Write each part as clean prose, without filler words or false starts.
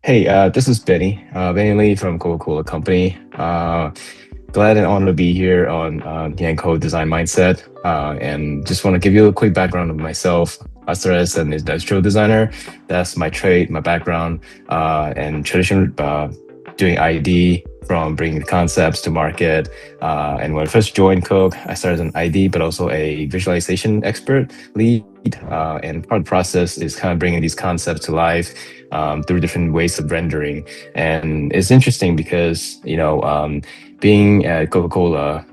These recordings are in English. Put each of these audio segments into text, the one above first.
Hey, this is Benny Lee from Coca-Cola Company. Glad and honored to be here on Yanko Design Mindset. And just want to give you a quick background of myself. I started as an industrial designer. That's my trade, my background, and traditional doing ID from bringing the concepts to market. And when I first joined Coke, I started as an ID, but also a visualization expert lead. And part of the process is kind of bringing these concepts to life through different ways of rendering. And it's interesting because, being at Coca-Cola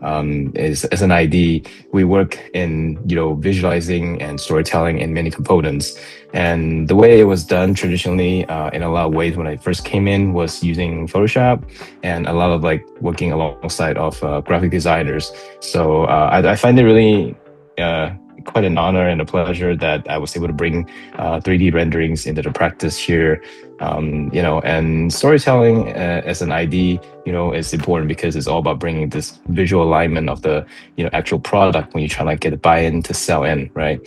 is as an ID, we work in, visualizing and storytelling in many components. And the way it was done traditionally, in a lot of ways when I first came in, was using Photoshop and a lot of like working alongside of graphic designers. So I find it really quite an honor and a pleasure that I was able to bring 3D renderings into the practice here. And storytelling as an ID, is important because it's all about bringing this visual alignment of the, actual product when you're trying to get a buy-in to sell in, right?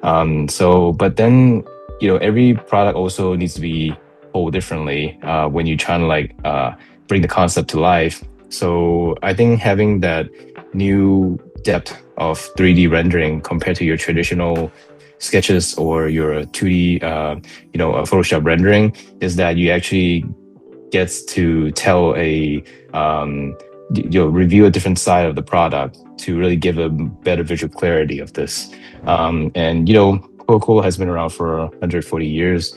But then, every product also needs to be whole differently when you're trying to bring the concept to life. So I think having that new depth of 3D rendering compared to your traditional sketches or your 2D, Photoshop rendering is that you actually gets to tell review a different side of the product to really give a better visual clarity of this. And Coca-Cola has been around for 140 years.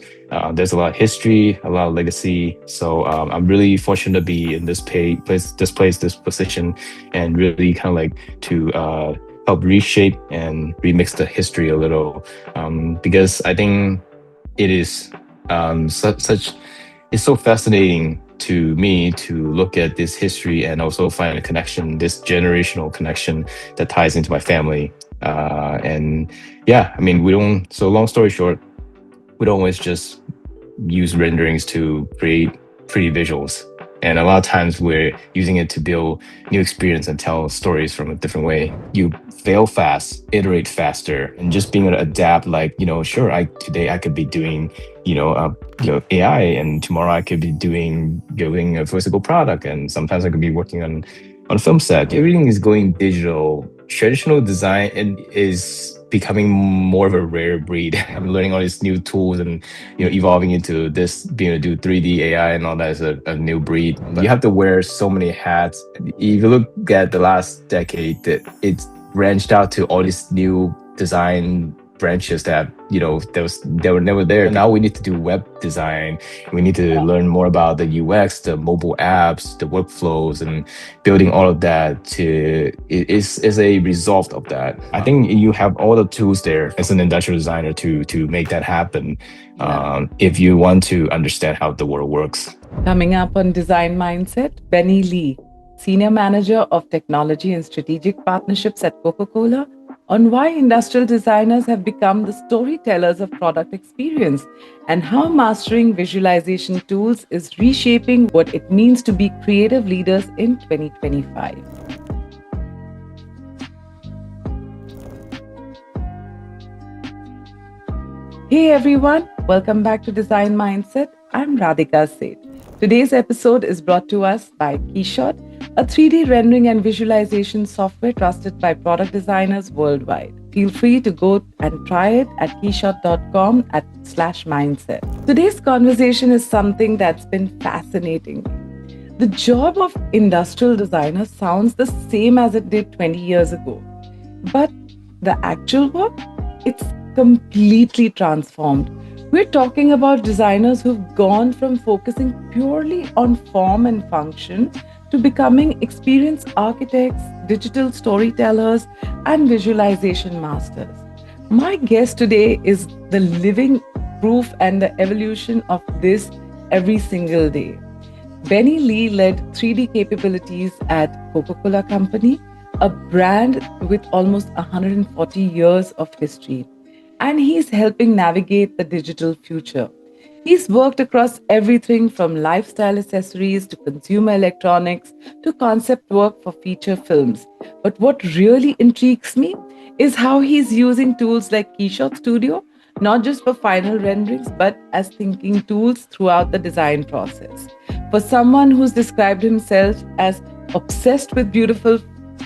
There's a lot of history, a lot of legacy. So I'm really fortunate to be in this position, and really kind of like to help reshape and remix the history a little, because I think it is such it's so fascinating to me to look at this history and also find a connection, this generational connection that ties into my family. And yeah, I mean, we don't, so long story short, we don't always just use renderings to create pretty visuals. And a lot of times we're using it to build new experience and tell stories from a different way. You fail fast, iterate faster, and just being able to adapt. Like, sure, I today I could be doing, AI, and tomorrow I could be building a physical product, and sometimes I could be working on a film set. Everything is going digital. Traditional design is becoming more of a rare breed. I'm learning all these new tools and evolving into this, being able to do 3D AI and all that is a new breed. But you have to wear so many hats. If you look at the last decade, that it's branched out to all these new design branches that they were never there. Now we need to do web design. We need to learn more about the UX, the mobile apps, the workflows, and building all of that is a result of that. I think you have all the tools there as an industrial designer to make that happen. If you want to understand how the world works. Coming up on Design Mindset, Benny Lee, Senior Manager of Technology and Strategic Partnerships at Coca-Cola, on why industrial designers have become the storytellers of product experience and how mastering visualization tools is reshaping what it means to be creative leaders in 2025. Hey everyone, welcome back to Design Mindset. I'm Radhika Seth. Today's episode is brought to us by Keyshot, a 3D rendering and visualization software trusted by product designers worldwide. Feel free to go and try it at keyshot.com/mindset. Today's conversation is something that's been fascinating. The job of industrial designer sounds the same as it did 20 years ago, but the actual work, it's completely transformed. We're talking about designers who've gone from focusing purely on form and function to becoming experienced architects, digital storytellers, and visualization masters. My guest today is the living proof and the evolution of this every single day. Benny Lee led 3D capabilities at Coca-Cola Company, a brand with almost 140 years of history, and he's helping navigate the digital future. He's worked across everything from lifestyle accessories to consumer electronics to concept work for feature films. But what really intrigues me is how he's using tools like Keyshot Studio not just for final renderings, but as thinking tools throughout the design process. For someone who's described himself as obsessed with beautiful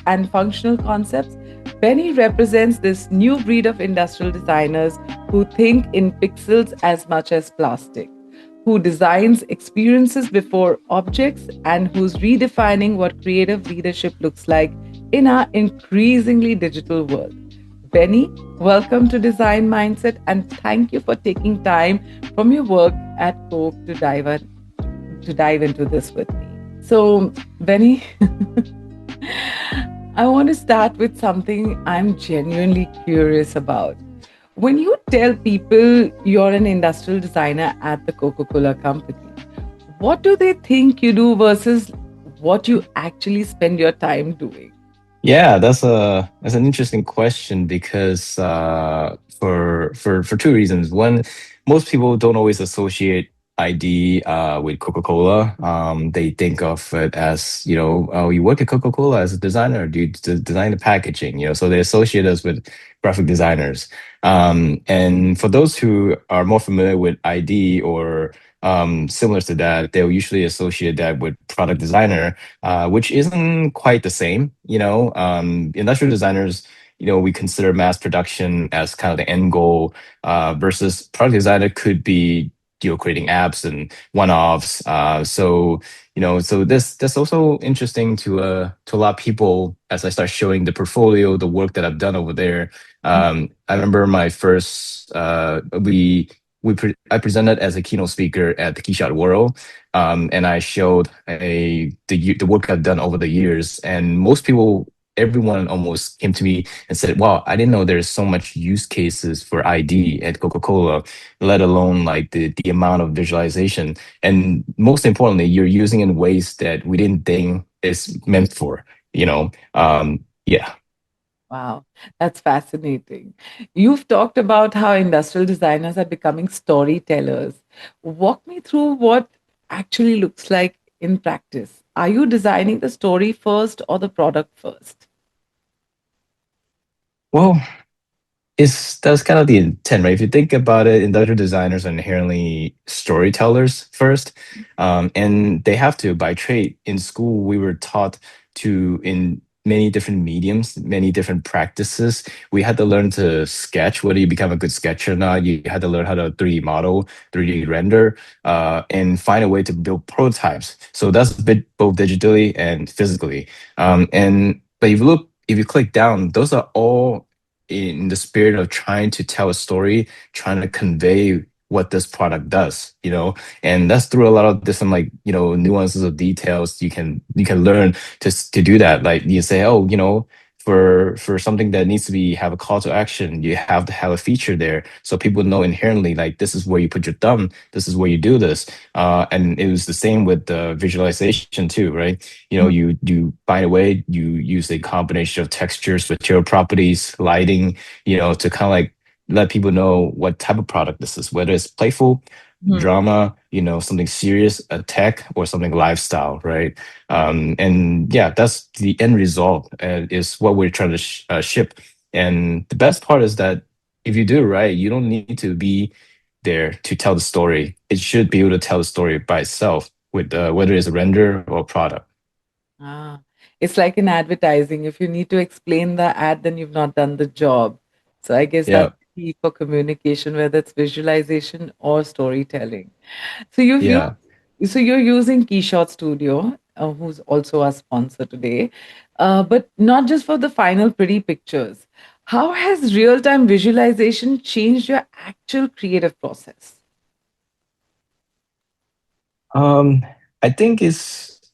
and functional concepts, Benny represents this new breed of industrial designers who think in pixels as much as plastic, who designs experiences before objects, and who's redefining what creative leadership looks like in our increasingly digital world. Benny, welcome to Design Mindset and thank you for taking time from your work at Coke to dive into this with me. So, Benny, I want to start with something I'm genuinely curious about. When you tell people you're an industrial designer at the Coca-Cola Company, what do they think you do versus what you actually spend your time doing? Yeah, that's an interesting question because for two reasons. One, most people don't always associate ID with Coca-Cola. They think of it as, oh, you work at Coca-Cola as a designer. Do you design the packaging? So they associate us with graphic designers. And for those who are more familiar with ID or similar to that, they'll usually associate that with product designer, which isn't quite the same. Industrial designers, we consider mass production as kind of the end goal, versus product designer could be, creating apps and one-offs. So that's also interesting to a lot of people as I start showing the portfolio, the work that I've done over there. I remember my first, I presented as a keynote speaker at the Keyshot World, and I showed the work I've done over the years. And most people, everyone almost came to me and said, "Wow, I didn't know there's so much use cases for ID at Coca-Cola, let alone like the amount of visualization. And most importantly, you're using in ways that we didn't think is meant for." Yeah. Wow, that's fascinating. You've talked about how industrial designers are becoming storytellers. Walk me through what actually looks like in practice. Are you designing the story first or the product first? Well, that's kind of the intent, right? If you think about it, industrial designers are inherently storytellers first, and they have to by trade. In school, we were taught to in many different mediums, many different practices. We had to learn to sketch, whether you become a good sketcher or not. You had to learn how to 3D model, 3D render, and find a way to build prototypes. So that's a bit both digitally and physically. And but if you click down, those are all in the spirit of trying to tell a story, trying to convey what this product does, and that's through a lot of different like nuances of details you can learn to do that. Like you say, oh, for something that needs to be have a call to action, you have to have a feature there so people know inherently like this is where you put your thumb, this is where you do this. And it was the same with the visualization too, right? You find a way, you use a combination of textures, material properties, lighting, to kind of like let people know what type of product this is, whether it's playful, Mhm. drama, something serious, a tech, or something lifestyle, right? And yeah, that's the end result, is what we're trying to ship. And the best part is that if you do it right, you don't need to be there to tell the story. It should be able to tell the story by itself with whether it's a render or product. Ah, it's like in advertising. If you need to explain the ad, then you've not done the job. So I guess that's Yeah, key for communication, whether it's visualization or storytelling. So you've yeah. used, so you're using Keyshot Studio, who's also our sponsor today, but not just for the final pretty pictures. How has real-time visualization changed your actual creative process? Um, I think it's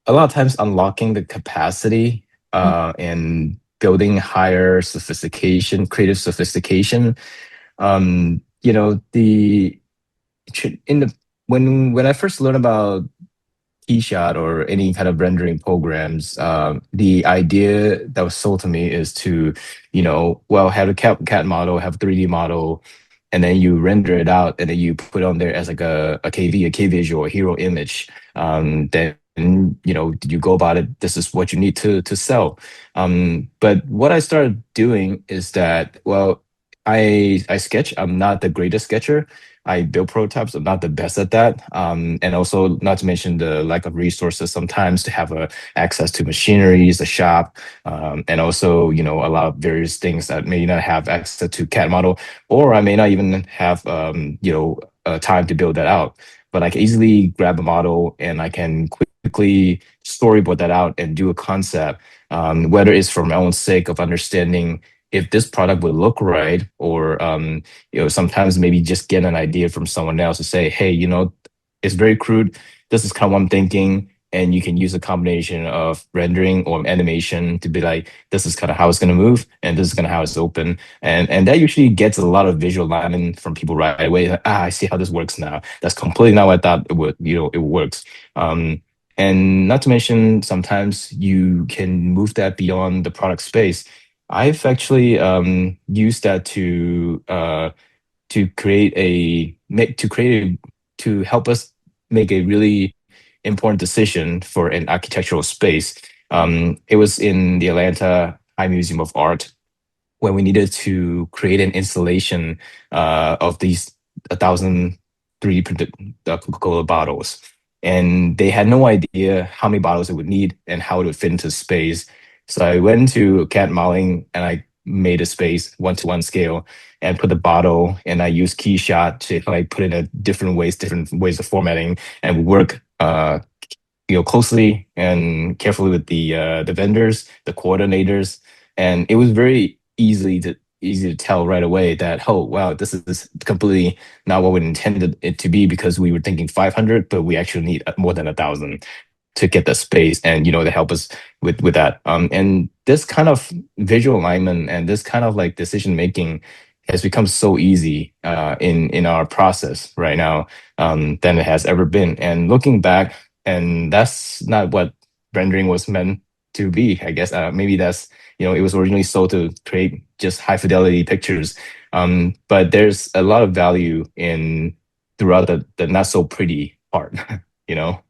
a lot of times unlocking the capacity and building higher sophistication, creative sophistication. The in the when I first learned about Keyshot or any kind of rendering programs, the idea that was sold to me is to, well, have a cat model, have a 3D model, and then you render it out, and then you put on there as like a KV, a K visual, a hero image. Then you go about it. This is what you need to sell. But what I started doing is that, well, I sketch. I'm not the greatest sketcher. I build prototypes. I'm not the best at that. And also, not to mention the lack of resources sometimes to have access to machineries, a shop, and also a lot of various things that may not have access to CAD model, or I may not even have time to build that out. But I can easily grab a model and I can quickly storyboard that out and do a concept, whether it's for my own sake of understanding if this product would look right, or sometimes maybe just get an idea from someone else to say, hey, it's very crude. This is kind of what I'm thinking. And you can use a combination of rendering or animation to be like, this is kind of how it's going to move, and this is kind of how it's open, and that usually gets a lot of visual alignment from people right away. Like, I see how this works now. That's completely not what I thought it would. It works. Um, and not to mention, sometimes you can move that beyond the product space. I've actually used that to create a make to create a, to help us make a really important decision for an architectural space. It was in the Atlanta High Museum of Art when we needed to create an installation of these 1,000 3D printed Coca-Cola bottles. And they had no idea how many bottles it would need and how it would fit into space. So I went to CAD modeling and I made a space 1-to-1 scale and put the bottle, and I used Keyshot to like put it in a different ways of formatting, and work closely and carefully with the vendors, the coordinators, and it was very easy to tell right away that, oh wow, this is completely not what we intended it to be, because we were thinking 500, but we actually need more than 1,000 to get the space, and to help us with that. And this kind of visual alignment and this kind of like decision making has become so easy in our process right now, than it has ever been. And looking back, and that's not what rendering was meant to be, I guess. Maybe that's, it was originally sold to create just high fidelity pictures, but there's a lot of value in throughout the not so pretty part. you know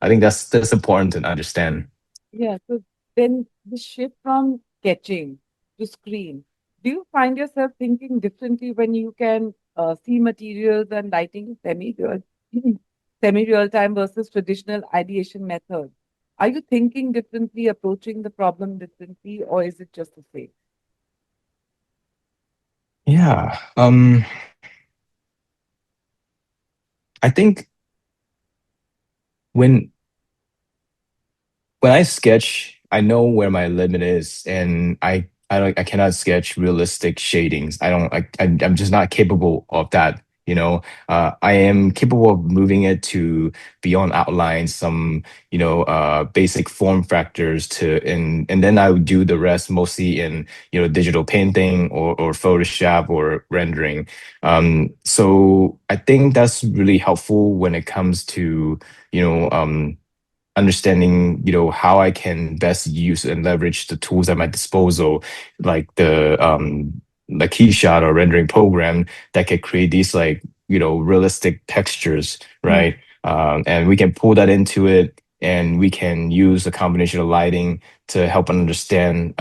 I think that's important to understand. Yeah. So then the shift from sketching to screen, do you find yourself thinking differently when you can see materials and lighting semi-real, semi-real time versus traditional ideation methods? Are you thinking differently, approaching the problem differently, or is it just the same? Yeah. I think when when I sketch, I know where my limit is, and I cannot sketch realistic shadings. I don't I'm just not capable of that. I am capable of moving it to beyond outlines, some basic form factors to, and then I would do the rest mostly in digital painting or Photoshop or rendering. So I think that's really helpful when it comes to you know um understanding how I can best use and leverage the tools at my disposal, like the Keyshot or rendering program that can create these like realistic textures, Hmm. right? And we can pull that into it, and we can use a combination of lighting to help understand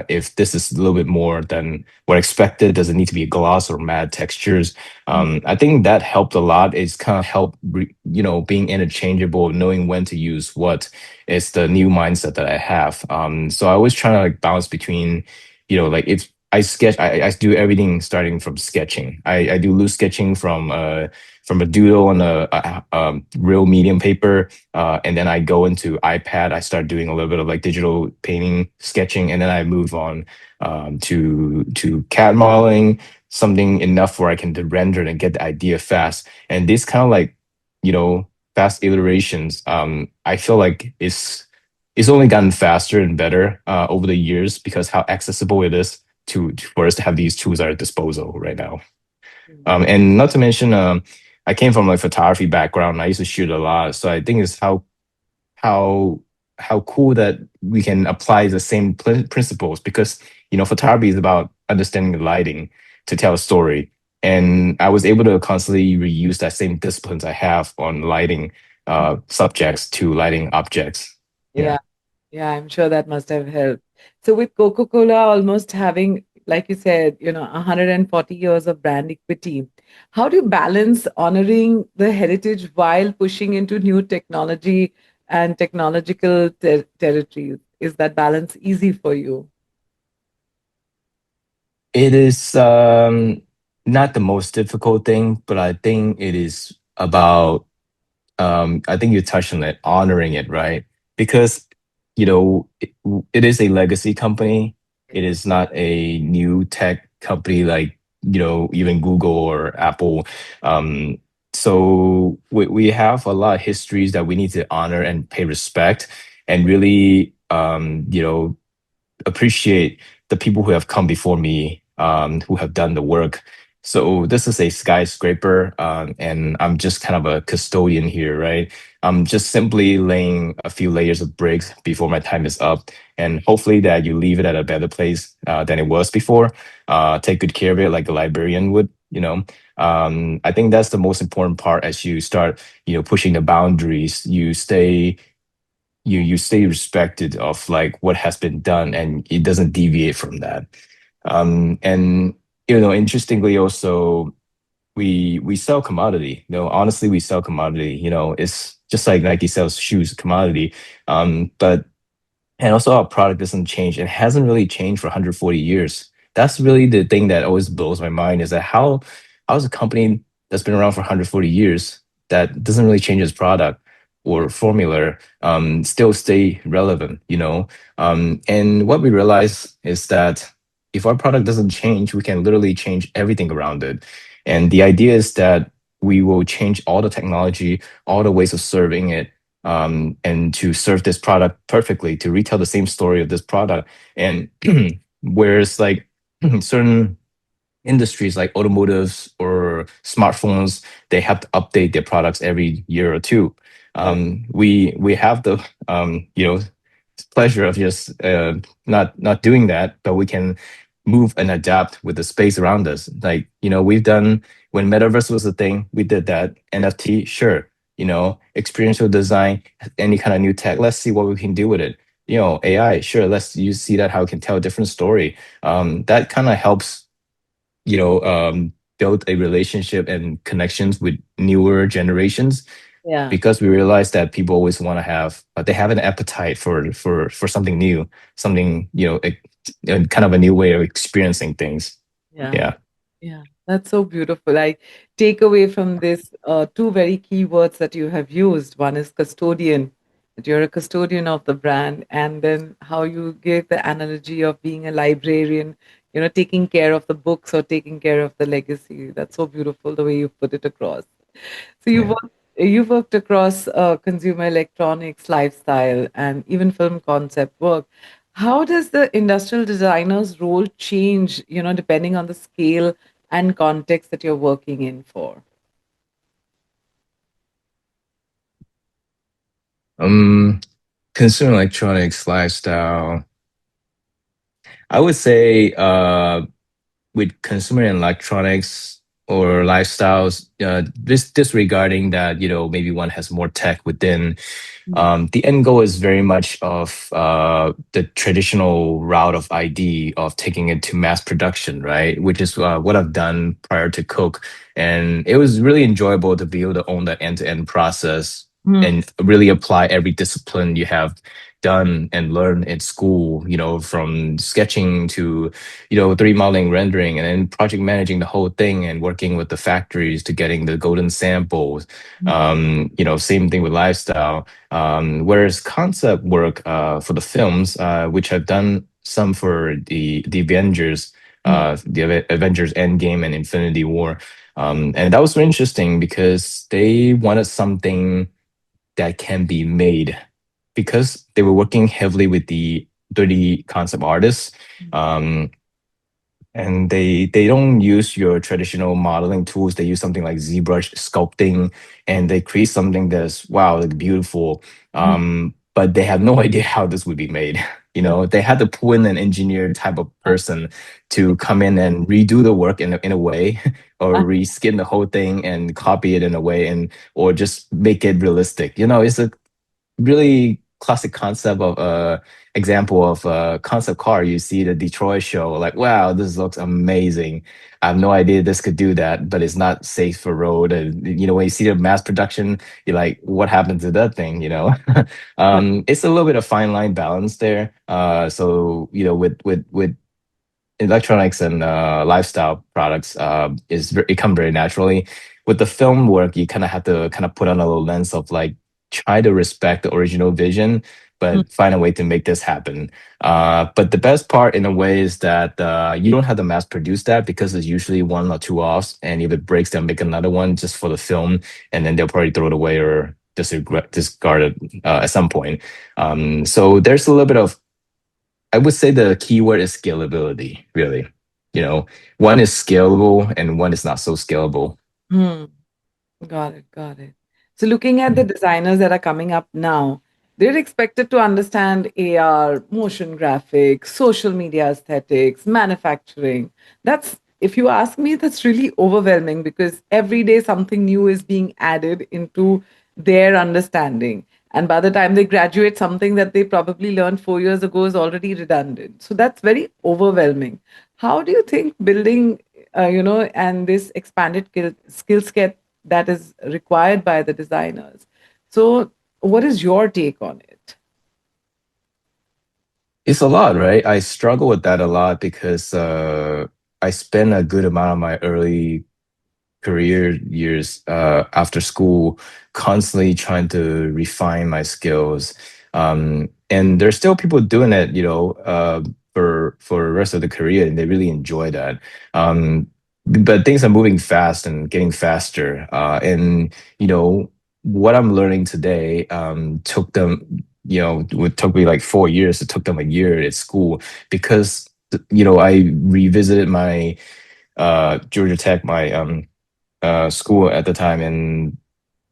if this is a little bit more than what expected. Does it need to be gloss or matte textures? I think that helped a lot. It's kind of helped, being interchangeable, knowing when to use what. It's the new mindset that I have. So I always try to like bounce between, like it's I sketch. I do everything starting from sketching. I do loose sketching from a doodle on a real medium paper, and then I go into iPad. I start doing a little bit of like digital painting, sketching, and then I move on to CAD modeling, something enough where I can render and get the idea fast. And this kind of like, fast iterations, I feel like it's only gotten faster and better over the years, because how accessible it is for us to have these tools at our disposal right now. And not to mention, I came from like photography background. I used to shoot a lot, so I think it's how how cool that we can apply the same principles, because photography is about understanding the lighting to tell a story, and I was able to constantly reuse that same disciplines I have on lighting subjects to lighting objects. Yeah. Yeah. Yeah, I'm sure that must have helped. So with Coca-Cola almost having like you said, 140 years of brand equity. How do you balance honoring the heritage while pushing into new technology and technological territories? Is that balance easy for you? It is not the most difficult thing, but I think it is about I think you touched on it, honoring it, right? Because, it is a legacy company. It is not a new tech company like, even Google or Apple. Um, so we have a lot of histories that we need to honor and pay respect and really, appreciate the people who have come before me, who have done the work. So this is a skyscraper, and I'm just kind of a custodian here, right? I'm just simply laying a few layers of bricks before my time is up, and hopefully that you leave it at a better place than it was before. Take good care of it like a librarian would, I think that's the most important part as you start, pushing the boundaries. You stay respected of like what has been done and it doesn't deviate from that. And interestingly also we sell commodity. Honestly, we sell commodity. It's just like Nike sells shoes, commodity. But and also our product doesn't change. It hasn't really changed for 140 years. That's really the thing that always blows my mind is that how's a company that's been around for 140 years that doesn't really change its product or formula still stay relevant. And what we realize is that if our product doesn't change, we can literally change everything around it. And the idea is that we will change all the technology, all the ways of serving it, and to serve this product perfectly, to retell the same story of this product. And whereas like certain industries like automotives or smartphones, they have to update their products every year or two. Correct. We have the pleasure of just not doing that, but we can move and adapt with the space around us. Like we've done when metaverse was a thing, we did that. NFT, sure. Experiential design, any kind of new tech. Let's see what we can do with it. AI, sure. Let's you see that how it can tell a different story. That kind of helps build a relationship and connections with newer generations Yeah. because we realize that people always want to have they have an appetite for something new, something kind of a new way of experiencing things. Yeah. Yeah. Yeah, that's so beautiful. I take away from this two very key words that you have used. One is custodian, that you're a custodian of the brand, and then how you gave the analogy of being a librarian, taking care of the books or taking care of the legacy. That's so beautiful the way you put it across. So Yeah. you've worked across consumer electronics, lifestyle, and even film concept work. How does the industrial designer's role change, depending on the scale and context that you're working in for? um Consumer electronics lifestyle, I would say with consumer electronics or lifestyles, this disregarding that, maybe one has more tech within. Mm, The end goal is very much of the traditional route of ID of taking it to mass production, right? Which is what I've done prior to Coke, and it was really enjoyable to be able to own that end-to-end process mm, and really apply every discipline you have done and learned in school. From sketching to 3D modeling, rendering, and then project managing the whole thing and working with the factories to getting the golden samples. mm, Same thing with lifestyle. Whereas concept work for the films, which I've done some for the Avengers, mm, Avengers Endgame and Infinity War, and that was very interesting because they wanted something that can be made because they were working heavily with the 3D concept artists. mm, Um, and they don't use your traditional modeling tools. They use something like ZBrush sculpting, and they create something that's wow, like beautiful. mm. But they have no idea how this would be made. They had to pull in an engineer type of person to come in and redo the work in a way, or reskin the whole thing and copy it in a way, and or just make it realistic. It's a really classic concept of example of a concept car. You see the Detroit show, like, wow, this looks amazing. I have no idea this could do that, but it's not safe for road. And when you see the mass production, you're like, what happened to that thing? It's a little bit of fine line balance there. So with electronics and lifestyle products it come very naturally. With the film work, you kind of have to kind of put on a little lens of like try to respect the original vision, Mm. but find a way to make this happen. But the best part in a way is that you don't have to mass produce that because it's usually one or two offs, and if it breaks, they'll make another one just for the film, and then they'll probably throw it away or discard it at some point. So there's a little bit of, I would say the keyword is scalability, really. You know, one is scalable and one is not so scalable. Hmm. Got it. Got it. So, looking at the designers that are coming up now, they're expected to understand AR, motion graphics, social media aesthetics, manufacturing. If you ask me, that's really overwhelming because every day something new is being added into their understanding. And by the time they graduate, something that they probably learned 4 years ago is already redundant. So, that's very overwhelming. How do you think building, and this expanded skill set that is required by the designers? So, what is your take on it? It's a lot, right? I struggle with that a lot because I spent a good amount of my early career years after school, constantly trying to refine my skills. And there's still people doing it, for the rest of the career, and they really enjoy that. But things are moving fast and getting faster. And what I'm learning today took them, it took me like 4 years. It took them a year at school because I revisited my Georgia Tech, my school at the time, and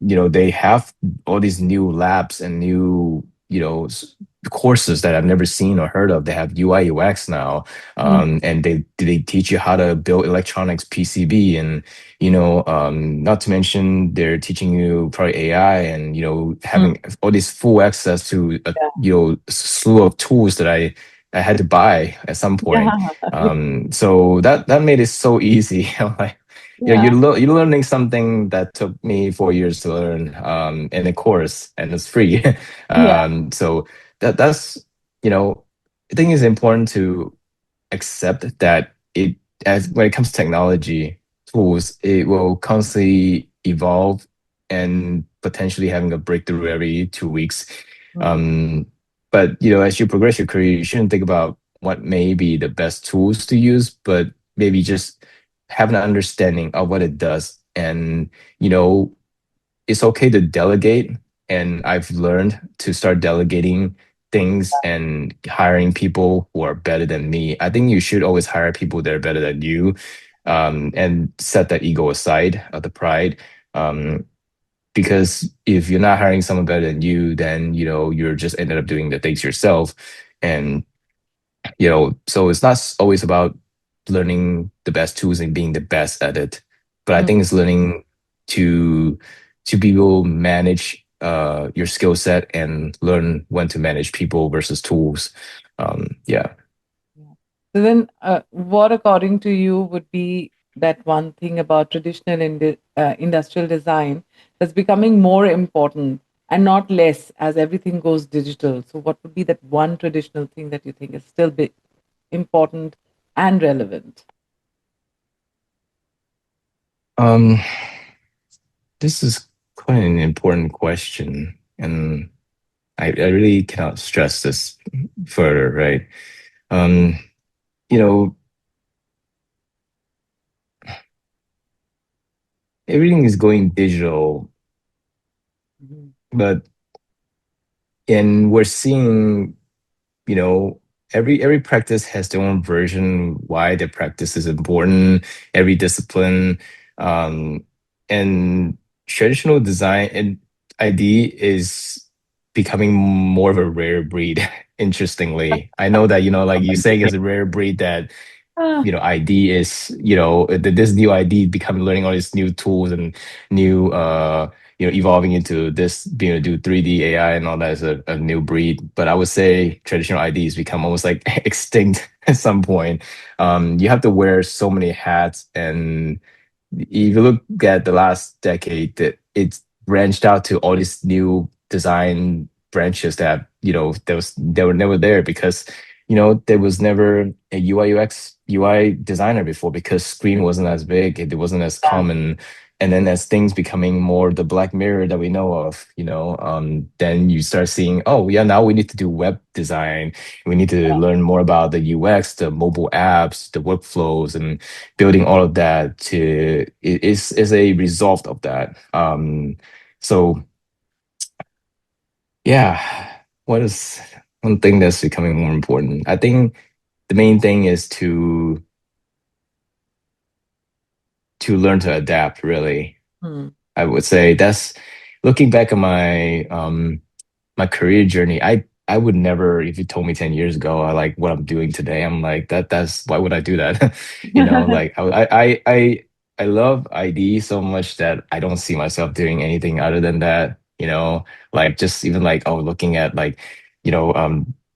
they have all these new labs and new courses that I've never seen or heard of. They have UI UX now, Mm. and they teach you how to build electronics PCB, and not to mention they're teaching you probably AI, and Mm. having all this full access to a Yeah. slew of tools that I had to buy at some point. Yeah. So that made it so easy. I'm like, Yeah. you're learning something that took me 4 years to learn in a course, and it's free. Yeah. So that's I think it's important to accept that it as when it comes to technology tools, it will constantly evolve and potentially having a breakthrough every 2 weeks. Mm. Um, but as you progress your career, you shouldn't think about what may be the best tools to use, but maybe just have an understanding of what it does. And you know, it's okay to delegate. And I've learned to start delegating things and hiring people who are better than me. I think you should always hire people that are better than you, and set that ego aside, the pride. Um, because if you're not hiring someone better than you, then you're just ended up doing the things yourself. And so it's not always about learning the best tools and being the best at it, but I Mm. think it's learning to be able to manage your skill set and learn when to manage people versus tools. Yeah. Yeah. So then, what according to you would be that one thing about traditional industrial design that's becoming more important and not less as everything goes digital? So, what would be that one traditional thing that you think is still important and relevant? Um, this is quite an important question, and I really cannot stress this further, right? Um, you know, everything is going digital, Mhm. but and we're seeing, you know every practice has their own version why their practice is important, every discipline. um and traditional design and ID is becoming more of a rare breed. Interestingly, I know that, like you saying, is a rare breed that Ah, ID is, this new ID become learning all these new tools and new evolving into this being able to do 3D AI and all that is a new breed. But I would say traditional IDs become almost like extinct at some point. You have to wear so many hats, and if you look at the last decade, that it's branched out to all these new design branches that they were never there because there was never a UI UX UI designer before because screen wasn't as big, it wasn't as yeah, common. And then as things becoming more the black mirror that we know of, then you start seeing, oh yeah, now we need to do web design. We need to learn more about the UX, the mobile apps, the workflows, and building all of that is a result of that. So yeah, what is one thing that's becoming more important? I think the main thing is to learn to adapt, really. hmm. I would say that's looking back at my career journey. I would never, if you told me 10 years ago, I like what I'm doing today, I'm like that's why would I do that? Like I love ID so much that I don't see myself doing anything other than that, like just even like, oh, looking at like,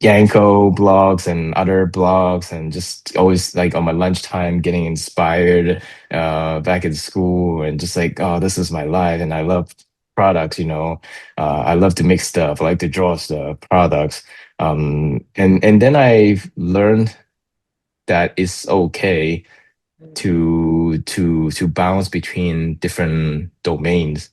Yanko blogs and other blogs, and just always like on my lunchtime getting inspired back in school, and just like, oh, this is my life and I love products. I love to make stuff. I like to draw stuff, products. And then I've learned that it's okay to bounce between different domains,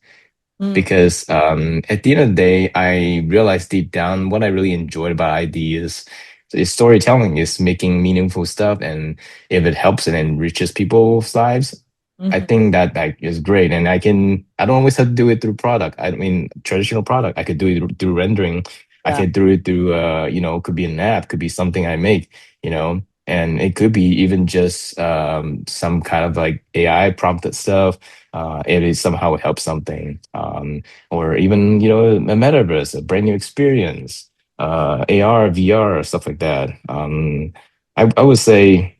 Hmm. because at the end of the day, I realized deep down what I really enjoyed about ideas is storytelling, is making meaningful stuff, and if it helps and enriches people's lives, I Mhm. think that is great. And I don't always have to do it through product. I mean, traditional product, I could do it through rendering. I Yeah. could do it through, could be an app, could be something I make, and it could be even just some kind of like AI prompted stuff. It is somehow help something, or even a metaverse, a brand new experience, AR, VR, stuff like that. I would say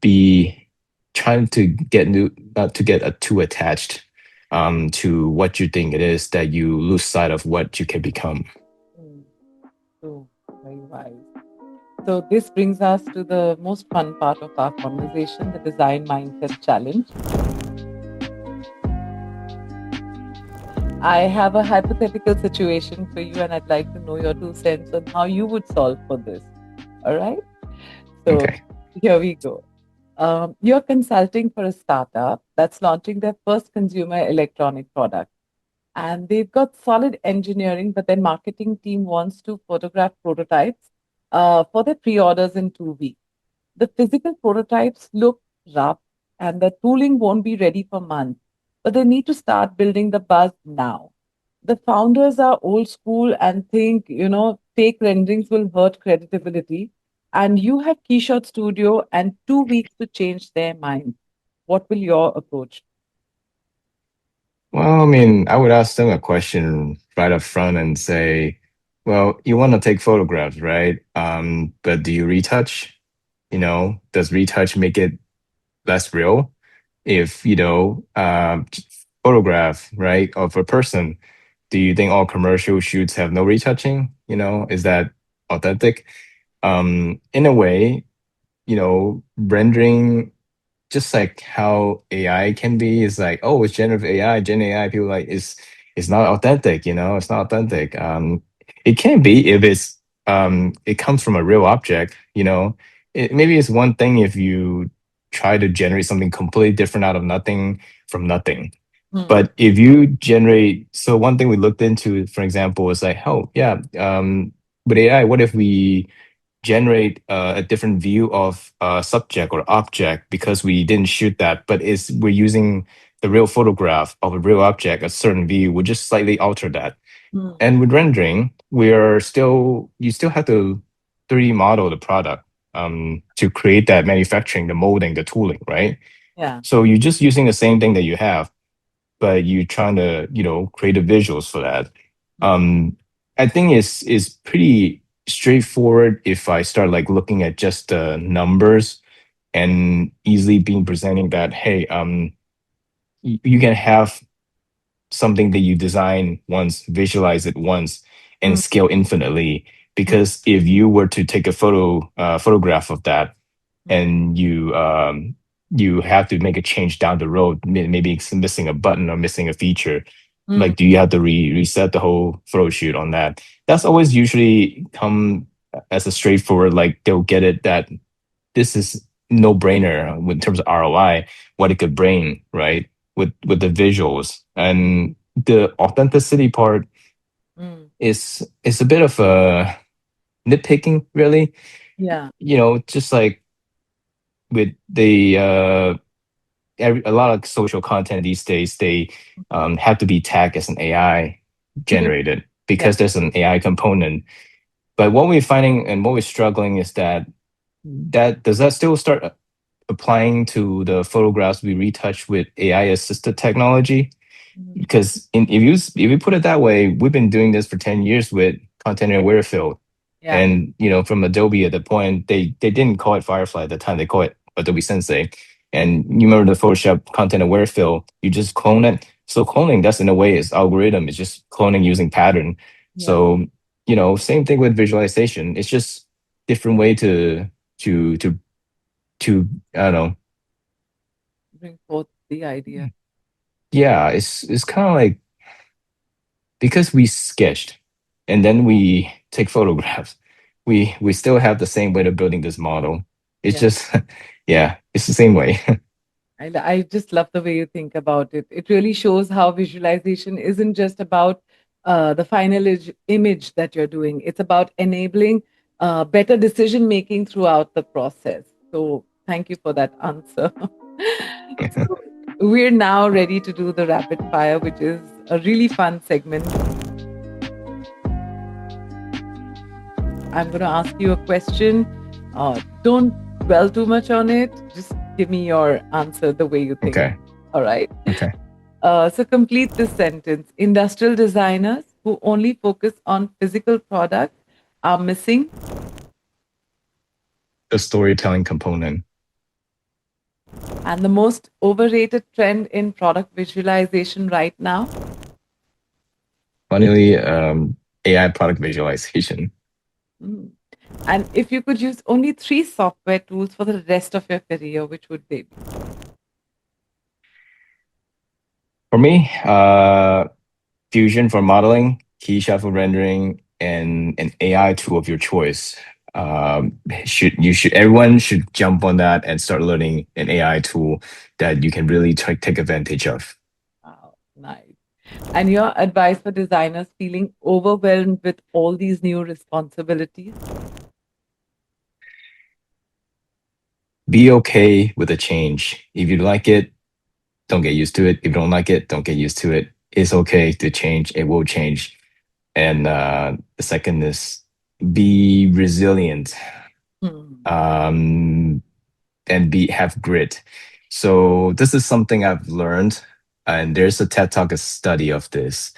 be trying to get new, not to get too attached to what you think it is, that you lose sight of what you can become. Mm. True. Very wise. So, this brings us to the most fun part of our conversation, the design mindset challenge. I have a hypothetical situation for you, and I'd like to know your 2 cents on how you would solve for this. All right. So, Okay. here we go. You're consulting for a startup that's launching their first consumer electronic product. And they've got solid engineering, but their marketing team wants to photograph prototypes for their pre-orders in 2 weeks. The physical prototypes look rough, and the tooling won't be ready for months, but they need to start building the buzz now. The founders are old school and think, fake renderings will hurt credibility. And you have Keyshot Studio and 2 weeks to change their mind. What will your approach? Well, I mean, I would ask them a question right up front and say, well, you want to take photographs, right? But do you retouch? Does retouch make it less real? If, photograph, right, of a person, do you think all commercial shoots have no retouching? Is that authentic? In a way, rendering, just like how AI can be, is like, oh, it's generative AI, Gen AI. People like, it's not authentic, it's not authentic. It can be if it comes from a real object, maybe it's one thing if you try to generate something completely different out of nothing, from nothing. Hmm. But if you generate, so one thing we looked into, for example, is like, oh yeah, with AI, what if we generate a different view of a subject or object, because we didn't shoot that, but we're using the real photograph of a real object, a certain view, we just slightly alter that. Hmm. And with rendering, you still have to 3D model the product to create that manufacturing, the molding, the tooling, right? Yeah. So you're just using the same thing that you have, but you're trying to, create the visuals for that. Hmm. Um, I think it's pretty straightforward if I start like looking at just the numbers. and easily being presenting that, hey, you can have something that you design once, visualize it once, and Mm, scale infinitely. mm, Because if you were to take a photograph of that, mm, and you have to make a change down the road, maybe it's missing a button or missing a feature, mm. like do you have to reset the whole photo shoot on that? That's always usually come as a straightforward, like they'll get it that this is no brainer in terms of ROI, what it could bring, right? With the visuals and the authenticity part Mm. is a bit of a nitpicking, really. Yeah. Just like with the a lot of social content these days, they have to be tagged as an AI generated Yeah. because there's an AI component. But what we're finding and what we're struggling is that does that still start applying to the photographs we retouch with AI assisted technology? Mm. Because if you put it that way, we've been doing this for 10 years with content aware field. Yeah. And from Adobe at the point, they didn't call it Firefly at the time, they call it Adobe Sensei. And you remember the Photoshop content aware fill, you just clone it. So cloning, that's in a way is algorithm, it's just cloning using pattern. Yeah. So, same thing with visualization. It's just different way to to to I don't know. Bring forth the idea. Yeah, it's kind of like because we sketched and then we take photographs, we still have the same way of building this model. It's Yeah. just yeah, it's the same way. I just love the way you think about it. It really shows how visualization isn't just about the final image that you're doing, it's about enabling better decision making throughout the process. So, thank you for that answer. So, we're now ready to do the rapid fire, which is a really fun segment. I'm going to ask you a question. Don't dwell too much on it. Just give me your answer the way you think. Okay. All right. Okay. So complete this sentence. Industrial designers who only focus on physical products are missing. The storytelling component. And the most overrated trend in product visualization right now. Funnily, AI product visualization. Mm. And if you could use only three software tools for the rest of your career, which would they be? For me, Fusion for modeling, KeyShot for rendering, and an AI tool of your choice. Everyone should jump on that and start learning an AI tool that you can really take advantage of. Wow, nice. And your advice for designers feeling overwhelmed with all these new responsibilities? Be okay with a change. If you like it, don't get used to it. If you don't like it, don't get used to it. It's okay to change. It will change. And the second is be resilient. Hmm. Um, and be have grit. So this is something I've learned, and there's a TED Talk, a study of this,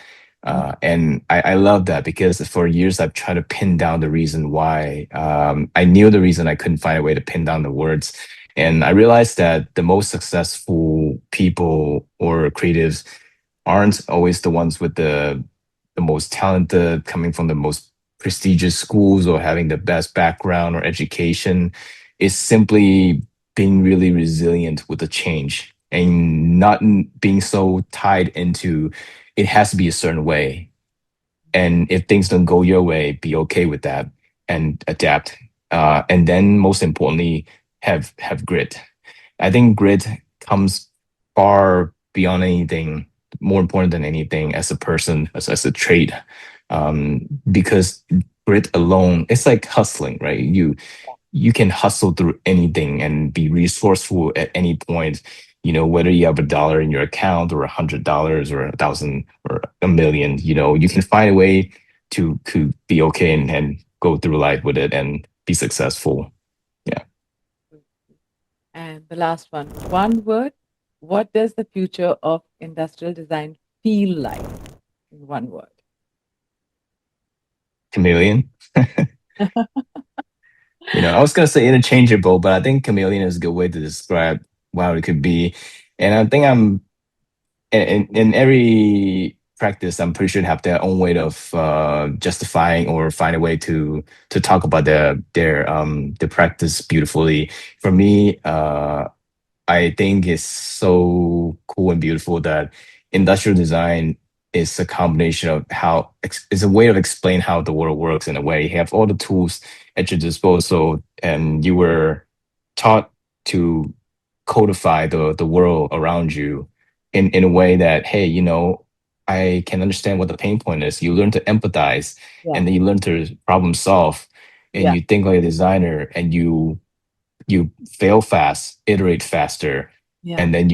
and I love that because for years I've tried to pin down the reason why. I knew the reason I couldn't find a way to pin down the words, and I realized that the most successful people or creatives aren't always the ones with the most talented, coming from the most prestigious schools or having the best background or education. It's simply being really resilient with the change and not being so tied into it has to be a certain way. And if things don't go your way, be okay with that and adapt. And then most importantly, have grit. I think grit comes far beyond anything, more important than anything as a person, as a trait. Because grit alone, it's like hustling, right? You can hustle through anything and be resourceful at any point. Whether you have $1 in your account or $100 or 1,000 or 1,000,000, you can find a way to be okay and go through life with it and be successful. Yeah. And the last one word. What does the future of industrial design feel like in one word? Chameleon. I was gonna say interchangeable, but I think chameleon is a good way to describe how it could be. And I think in every practice, I'm pretty sure have their own way of justifying or find a way to talk about their practice beautifully. For me, I think it's so cool and beautiful that industrial design is a combination of it's a way of explain how the world works in a way. You have all the tools at your disposal, and you were taught to codify the world around you in a way that, hey, I can understand what the pain point is. You learn to empathize, Yeah, and then you learn to problem solve, and yeah, you think like a designer, and you fail fast, iterate faster, yeah, and then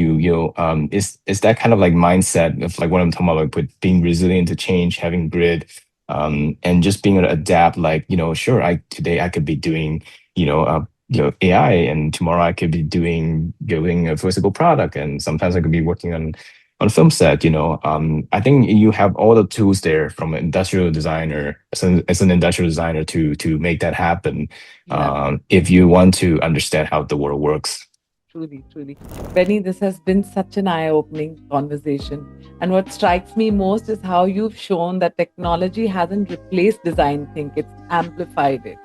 it's that kind of like mindset of like what I'm talking about, like with being resilient to change, having grit, and just being able to adapt. Like, sure, I today I could be doing, AI, and tomorrow I could be building a physical product, and sometimes I could be working on a film set. I think you have all the tools there from an industrial designer, as an industrial designer, to make that happen, yeah. if you want to understand how the world works. Truly, truly. Benny, this has been such an eye opening conversation. And what strikes me most is how you've shown that technology hasn't replaced design think, it's amplified it.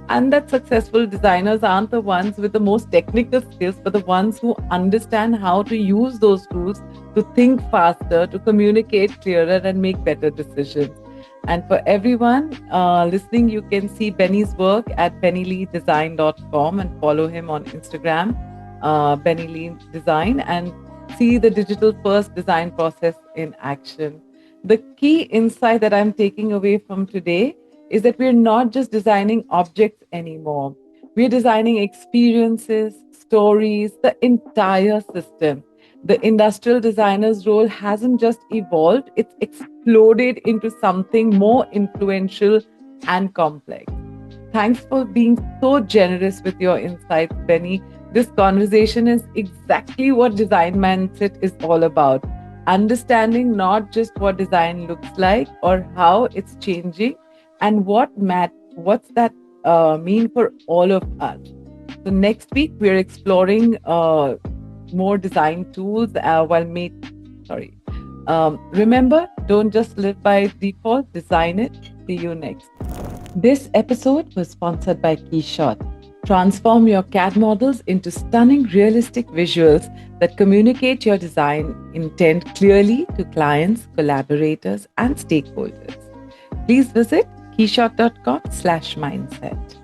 And that successful designers aren't the ones with the most technical skills, but the ones who understand how to use those tools to think faster, to communicate clearer, and make better decisions. And for everyone listening, you can see Benny's work at bennyleedesign.com and follow him on Instagram, Benny Lee Design, and see the digital first design process in action. The key insight that I'm taking away from today is that we're not just designing objects anymore. We're designing experiences, stories, the entire system. The industrial designer's role hasn't just evolved, it's exploded into something more influential and complex. Thanks for being so generous with your insights, Benny. This conversation is exactly what design mindset is all about. Understanding not just what design looks like or how it's changing, and what's that mean for all of us. So next week we're exploring more design tools while made. Sorry. Remember, don't just live by default. Design it. See you next. This episode was sponsored by Keyshot. Transform your CAD models into stunning, realistic visuals that communicate your design intent clearly to clients, collaborators, and stakeholders. Please visit keyshot.com/mindset.